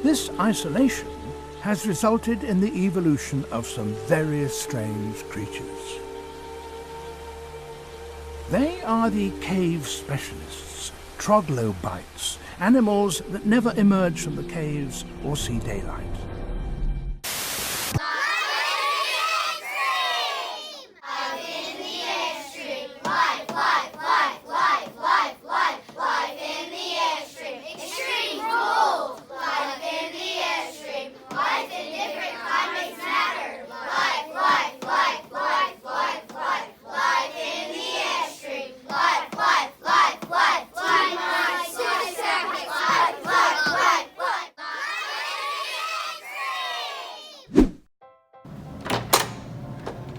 This isolation has resulted in the evolution of some very strange creatures. They are the cave specialists, troglobites, animals that never emerge from the caves or see daylight.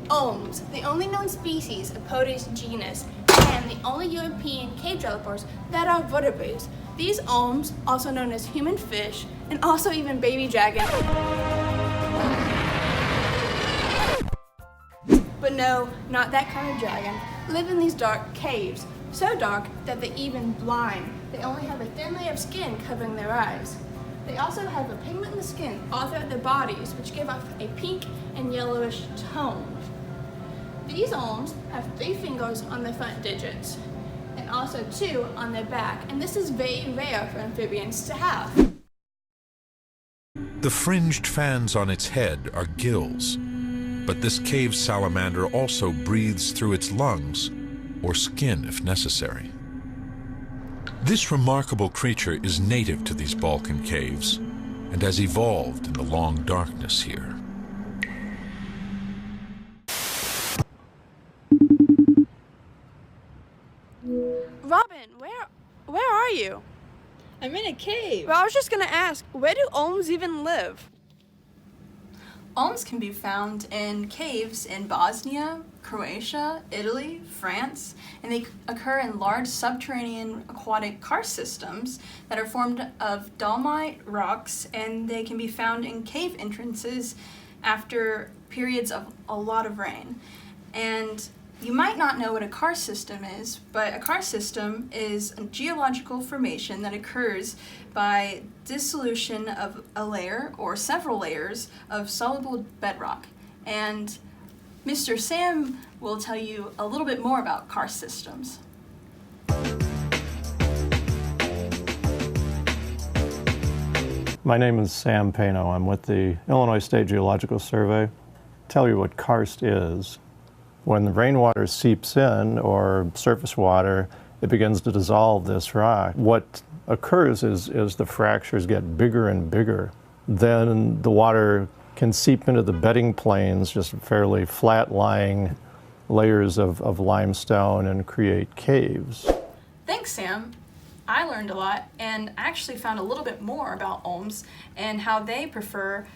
Olms, the only known species of Proteus genus, and the only European cave dwellers that are vertebrates. These olms, also known as human fish, and also even baby dragon. But no, not that kind of dragon, live in these dark caves, so dark that they're even blind. They only have a thin layer of skin covering their eyes. They also have a pigment in the skin all throughout their bodies, which give off a pink and yellowish tone. These olms have 3 fingers on their front digits, and also 2 on their back, and this is very rare for amphibians to have. The fringed fans on its head are gills, but this cave salamander also breathes through its lungs, or skin if necessary. This remarkable creature is native to these Balkan caves and has evolved in the long darkness here. Robin, where are you? I'm in a cave. Well, I was just gonna ask, where do olms even live? Olms can be found in caves in Bosnia, Croatia, Italy, France, and they occur in large subterranean aquatic karst systems that are formed of dolomite rocks, and they can be found in cave entrances after periods of a lot of rain. And you might not know what a karst system is, but a karst system is a geological formation that occurs by dissolution of a layer or several layers of soluble bedrock. And Mr. Sam will tell you a little bit more about karst systems. My name is Sam Pano. I'm with the Illinois State Geological Survey. Tell you what karst is. When the rainwater seeps in, or surface water, it begins to dissolve this rock. What occurs is the fractures get bigger and bigger. Then the water can seep into the bedding planes, just fairly flat-lying layers of limestone, and create caves. Thanks, Sam. I learned a lot and actually found a little bit more about olms and how they prefer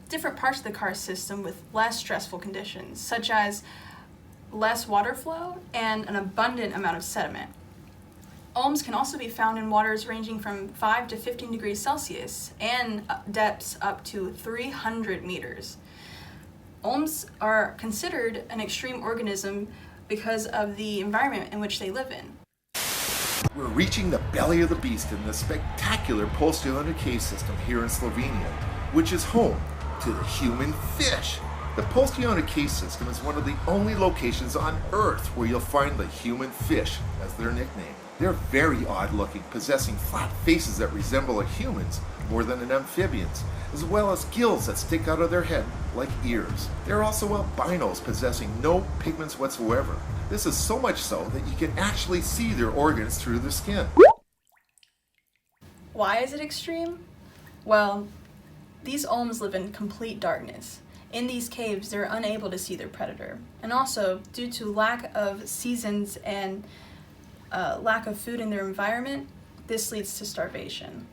different parts of the karst system with less stressful conditions, such as less water flow and an abundant amount of sediment. Olms can also be found in waters ranging from 5 to 15 degrees Celsius and depths up to 300 meters. Olms are considered an extreme organism because of the environment in which they live in. We're reaching the belly of the beast in the spectacular Proteus cave system here in Slovenia, which is home to the human fish. The Proteus cave system is one of the only locations on Earth where you'll find the human fish as their nickname. They're very odd looking, possessing flat faces that resemble a human's more than an amphibian's, as well as gills that stick out of their head like ears. They're also albinos, possessing no pigments whatsoever. This is so much so that you can actually see their organs through their skin. Why is it extreme? Well, these olms live in complete darkness. In these caves, they're unable to see their predator. And also, due to lack of seasons and lack of food in their environment, this leads to starvation.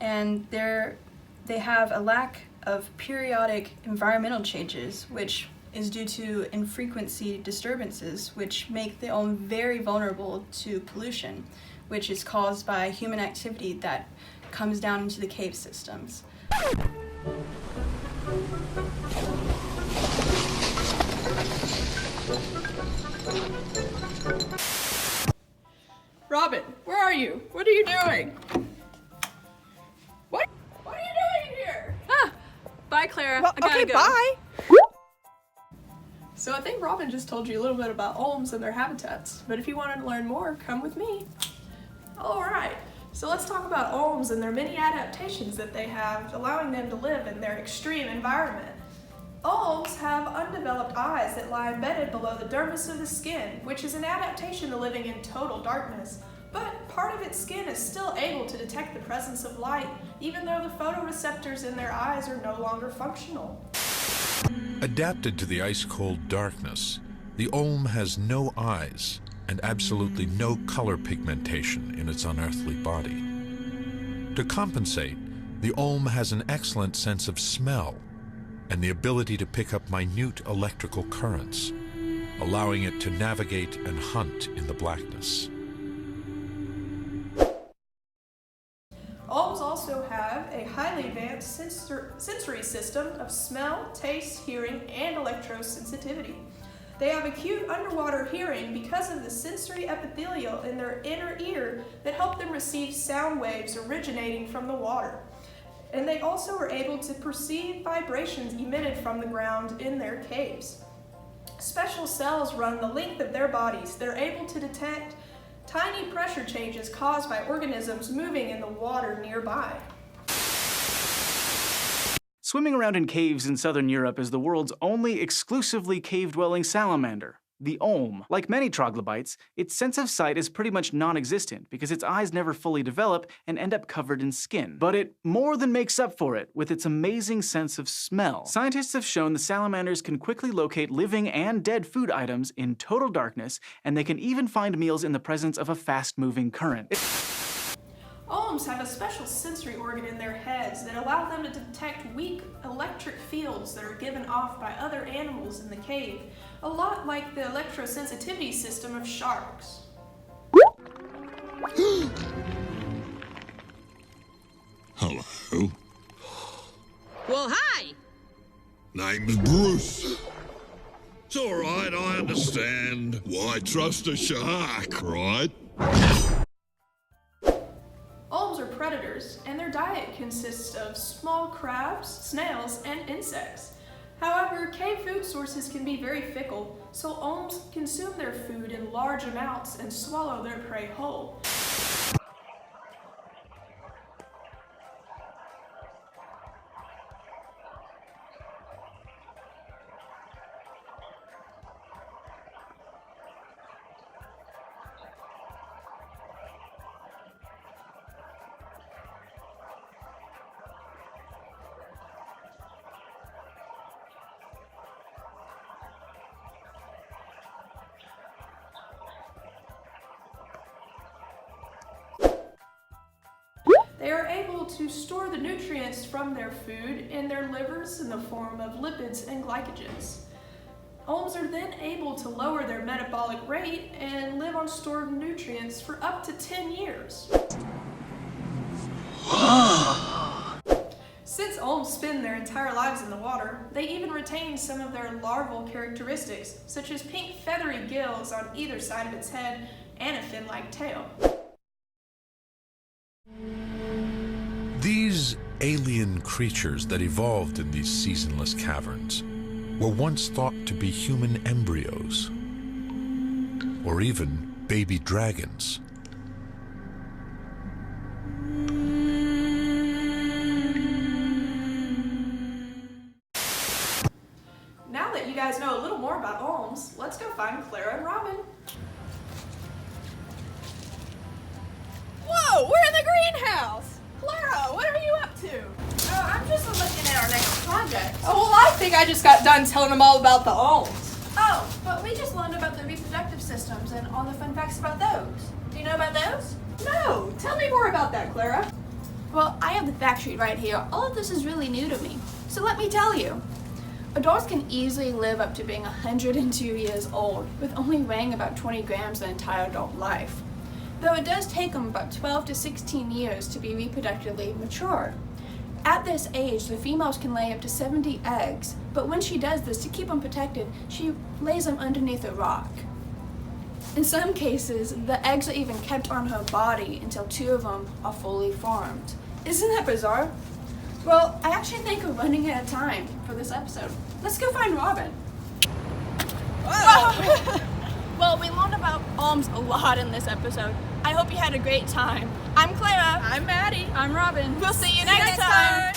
And they have a lack of periodic environmental changes, which is due to infrequency disturbances, which make the olm very vulnerable to pollution, which is caused by human activity that comes down into the cave systems. Robin, where are you? What are you doing? What are Clara. Well, I gotta okay, go. bye. So I think Robin just told you a little bit about olms and their habitats, but if you wanted to learn more, come with me. Alright, so let's talk about olms and their many adaptations that they have, allowing them to live in their extreme environment. Olms have undeveloped eyes that lie embedded below the dermis of the skin, which is an adaptation to living in total darkness. But part of its skin is still able to detect the presence of light, even though the photoreceptors in their eyes are no longer functional. Adapted to the ice-cold darkness, the olm has no eyes and absolutely no color pigmentation in its unearthly body. To compensate, the olm has an excellent sense of smell and the ability to pick up minute electrical currents, allowing it to navigate and hunt in the blackness. Olms also have a highly advanced sensory system of smell, taste, hearing, and electrosensitivity. They have acute underwater hearing because of the sensory epithelial in their inner ear that help them receive sound waves originating from the water. And they also are able to perceive vibrations emitted from the ground in their caves. Special cells run the length of their bodies. They're able to detect tiny pressure changes caused by organisms moving in the water nearby. Swimming around in caves in southern Europe is the world's only exclusively cave-dwelling salamander, the olm. Like many troglobites, its sense of sight is pretty much non-existent because its eyes never fully develop and end up covered in skin. But it more than makes up for it with its amazing sense of smell. Scientists have shown the salamanders can quickly locate living and dead food items in total darkness, and they can even find meals in the presence of a fast-moving current. Olms have a special sensory organ in their heads that allow them to detect weak electric fields that are given off by other animals in the cave, a lot like the electrosensitivity system of sharks. Hello. Well, hi! Name's Bruce. It's alright, I understand. Why trust a shark, right? Olms are predators, and their diet consists of small crabs, snails, and insects. However, cave food sources can be very fickle, so olms consume their food in large amounts and swallow their prey whole. They are able to store the nutrients from their food in their livers in the form of lipids and glycogens. Olms are then able to lower their metabolic rate and live on stored nutrients for up to 10 years. Since olms spend their entire lives in the water, they even retain some of their larval characteristics, such as pink feathery gills on either side of its head and a fin-like tail. These alien creatures that evolved in these seasonless caverns were once thought to be human embryos, or even baby dragons. Now that you guys know a little more about olms, let's go find Clara and Robin. Whoa, we're in the greenhouse! Clara, what are you up to? Oh, I'm just looking at our next project. Oh, well, I think I just got done telling them all about the olms. Oh, but we just learned about the reproductive systems and all the fun facts about those. Do you know about those? No, tell me more about that, Clara. Well, I have the fact sheet right here. All of this is really new to me. So let me tell you. Adults can easily live up to being 102 years old, with only weighing about 20 grams their entire adult life. Though it does take them about 12 to 16 years to be reproductively mature. At this age, the females can lay up to 70 eggs, but when she does this, to keep them protected, she lays them underneath a rock. In some cases, the eggs are even kept on her body until 2 of them are fully formed. Isn't that bizarre? Well, I actually think we're running out of time for this episode. Let's go find Robin. Whoa. Well, we learned about Olms a lot in this episode. I hope you had a great time. I'm Clara. I'm Maddie. I'm Robin. We'll see you next time.